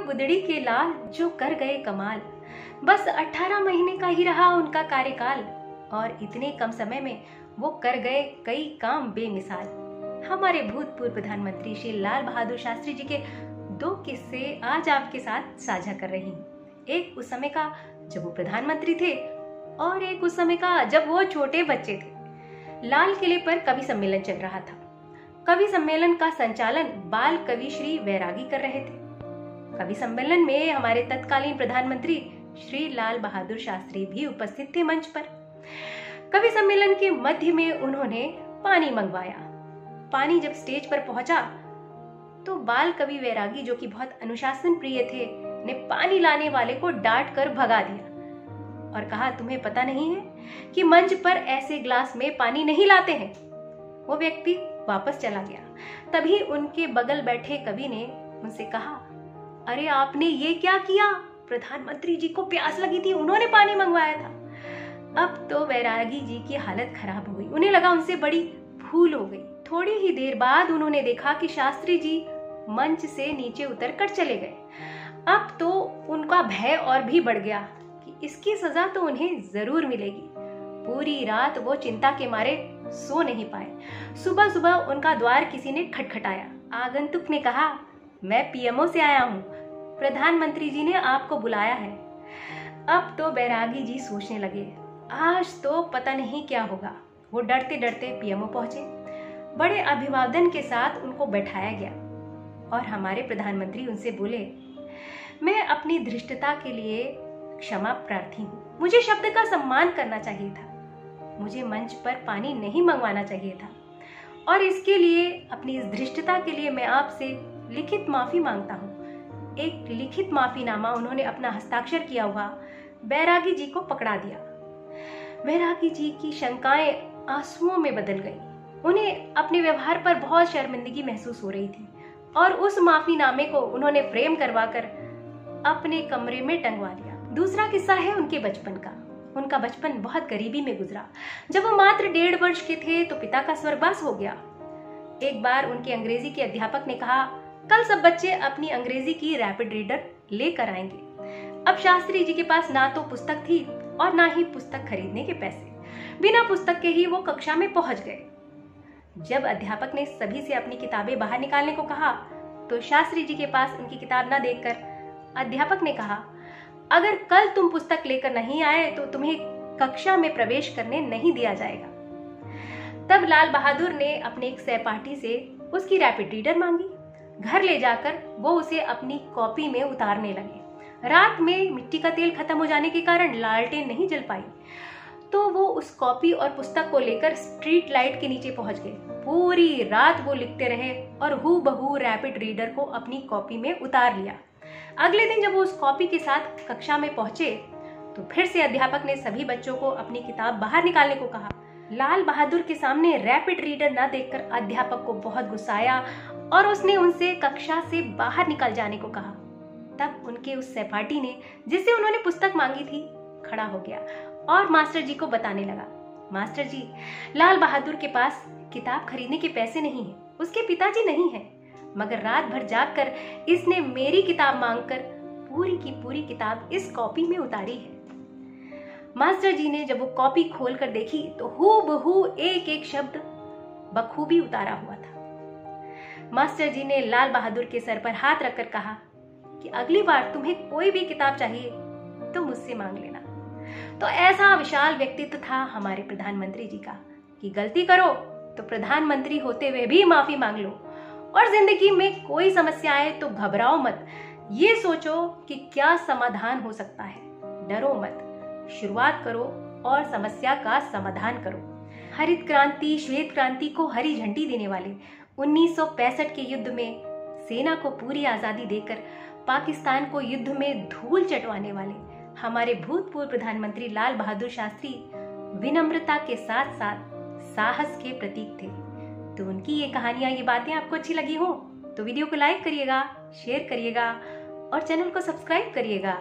गुदड़ी के लाल जो कर गए कमाल। बस 18 महीने का ही रहा उनका कार्यकाल और इतने कम समय में वो कर गए कई काम बेमिसाल। हमारे भूतपूर्व प्रधानमंत्री श्री लाल बहादुर शास्त्री जी के 2 किस्से आज आपके साथ साझा कर रही हूँ। एक उस समय का जब वो प्रधानमंत्री थे और एक उस समय का जब वो छोटे बच्चे थे। लाल किले पर कवि सम्मेलन चल रहा था। कवि सम्मेलन का संचालन बाल कवि श्री वैरागी कर रहे थे। कवि सम्मेलन में हमारे तत्कालीन प्रधानमंत्री श्री लाल बहादुर शास्त्री भी उपस्थित थे मंच पर। कवि सम्मेलन के मध्य में उन्होंने पानी मंगवाया। पानी जब स्टेज पर पहुंचा तो बाल कवि वैरागी, जो कि बहुत अनुशासन प्रिय थे, ने पानी लाने वाले को डांट कर भगा दिया और कहा, तुम्हें पता नहीं है कि मंच पर ऐसे ग्लास में पानी नहीं लाते हैं। वो व्यक्ति वापस चला गया। तभी उनके बगल बैठे कवि ने उनसे कहा, अरे आपने ये क्या किया? प्रधानमंत्री जी को प्यास लगी थी, उन्होंने पानी मंगवाया था। अब तो वैरागी जी की हालत खराब हो गई। उन्हें लगा उनसे बड़ी भूल हो गई। थोड़ी ही देर बाद उन्होंने देखा कि शास्त्री जी मंच से नीचे उतर कर चले गए। अब तो उनका भय और भी बढ़ गया कि इसकी सजा तो उन्हें जरूर मिलेगी। पूरी रात वो चिंता के मारे सो नहीं पाए। सुबह सुबह उनका द्वार किसी ने खटखटाया। आगंतुक ने कहा, मैं पीएमओ से आया हूँ, प्रधानमंत्री जी ने आपको बुलाया है। अब तो बैरागी जी सोचने लगे, आज तो पता नहीं क्या होगा। वो डरते डरते पीएमओ पहुंचे। बड़े अभिवादन के साथ उनको बैठाया गया और हमारे प्रधानमंत्री उनसे बोले, मैं अपनी धृष्टता के लिए क्षमा प्रार्थी हूँ। मुझे शब्द का सम्मान करना चाहिए था। मुझे मंच पर पानी नहीं मंगवाना चाहिए था और इसके लिए, अपनी इस धृष्टता के लिए मैं आपसे लिखित माफी मांगता हूँ। एक लिखित माफीनामा उन्होंने अपना हस्ताक्षर किया हुआ बैरागी जी को पकड़ा दिया। बैरागी जी की शंकाएं आंसुओं में बदल गईं। उन्हें अपने व्यवहार पर बहुत शर्मिंदगी महसूस हो रही थी और उस माफीनामे को उन्होंने फ्रेम करवाकर अपने कमरे में टंगवा दिया। दूसरा किस्सा है उनके बचपन का। उनका बचपन बहुत गरीबी में गुजरा। जब वो मात्र 1.5 वर्ष के थे तो पिता का स्वर्गवास हो गया। एक बार उनके अंग्रेजी के अध्यापक ने कहा, कल सब बच्चे अपनी अंग्रेजी की रैपिड रीडर लेकर आएंगे। अब शास्त्री जी के पास ना तो पुस्तक थी और ना ही पुस्तक खरीदने के पैसे। बिना पुस्तक के ही वो कक्षा में पहुंच गए। जब अध्यापक ने सभी से अपनी किताबें बाहर निकालने को कहा तो शास्त्री जी के पास उनकी किताब न देखकर अध्यापक ने कहा, अगर कल तुम पुस्तक लेकर नहीं आए तो तुम्हें कक्षा में प्रवेश करने नहीं दिया जाएगा। तब लाल बहादुर ने अपने एक सहपाठी से उसकी रैपिड रीडर मांगी। घर ले जाकर वो उसे अपनी कॉपी में उतारने लगे। रात में मिट्टी का तेल खत्म हो जाने के कारण लालटेन नहीं जल पाई तो वो उस कॉपी और पुस्तक को लेकर स्ट्रीट लाइट के नीचे पहुंच गए। पूरी रात वो लिखते रहे और हूबहू रैपिड रीडर को अपनी कॉपी में उतार लिया। अगले दिन जब वो उस कॉपी के साथ कक्षा में पहुंचे तो फिर से अध्यापक ने सभी बच्चों को अपनी किताब बाहर निकालने को कहा। लाल बहादुर के सामने रैपिड रीडर न देखकर अध्यापक को बहुत गुस्सा आया और उसने उनसे कक्षा से बाहर निकल जाने को कहा। तब उनके उस सहपाठी ने, जिससे उन्होंने पुस्तक मांगी थी, खड़ा हो गया और मास्टर जी को बताने लगा, मास्टर जी, लाल बहादुर के पास किताब खरीदने के पैसे नहीं हैं, उसके पिताजी नहीं हैं, मगर रात भर जागकर इसने मेरी किताब मांगकर पूरी की पूरी किताब इस कॉपी में उतारी है। मास्टर जी ने जब वो कॉपी खोलकर देखी तो हूबहू एक एक शब्द बखूबी उतारा हुआ था। मास्टर जी ने लाल बहादुर के सर पर हाथ रखकर कहा कि अगली बार तुम्हें कोई भी किताब चाहिए तो मुझसे मांग लेना। तो ऐसा विशाल व्यक्तित्व था हमारे प्रधानमंत्री जी का कि गलती करो तो प्रधानमंत्री होते हुए भी माफी मांग लो और जिंदगी में कोई समस्या आए तो घबराओ मत। ये सोचो कि क्या समाधान हो सकता है। डरो मत, शुरुआत करो और समस्या का समाधान करो। हरित क्रांति, श्वेत क्रांति को हरी झंडी देने वाले 1965 के युद्ध में सेना को पूरी आजादी देकर पाकिस्तान को युद्ध में धूल चटवाने वाले हमारे भूतपूर्व प्रधानमंत्री लाल बहादुर शास्त्री विनम्रता के साथ साथ साहस के प्रतीक थे। तो उनकी ये कहानियां, ये बातें आपको अच्छी लगी हो तो वीडियो को लाइक करिएगा, शेयर करिएगा और चैनल को सब्सक्राइब करिएगा।